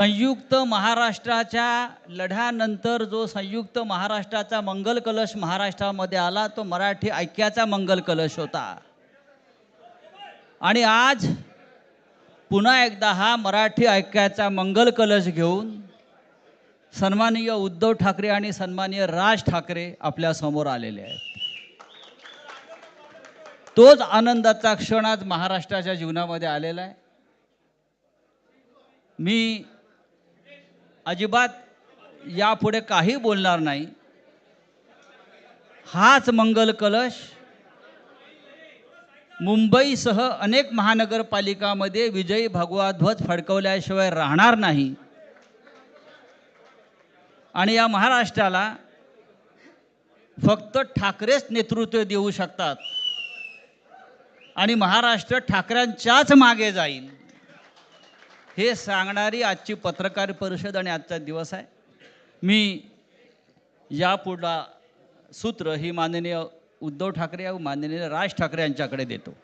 संयुक्त महाराष्ट्राच्या लढ्यानंतर जो संयुक्त महाराष्ट्राचा मंगल कलश महाराष्ट्रामध्ये आला तो मराठी ऐक्याचा मंगल कलश होता। आणि आज पुन्हा एकदा हा मराठी ऐक्याचा मंगल कलश घेऊन सन्माननीय उद्धव ठाकरे आणि सन्माननीय राज ठाकरे आपल्या समोर आलेले आहेत। तोच आनंदाचा क्षण आज महाराष्ट्राच्या जीवनामध्ये आलेला आहे। मी अजिबात यापुढे काही बोलणार नाही। हाच मंगल कलश मुंबईसह अनेक महानगरपालिकांमध्ये विजयी भगवा ध्वज फडकवल्याशिवाय राहणार नाही। आणि या महाराष्ट्राला फक्त ठाकरेच नेतृत्व देऊ शकतात आणि महाराष्ट्र ठाकरेंच्याच मागे जाईल हे सांगणारी आजची पत्रकार परिषद आणि आजचा दिवस आहे। मी यापुढला सूत्र ही माननीय उद्धव ठाकरे व माननीय राज ठाकरे यांच्याकडे देतो।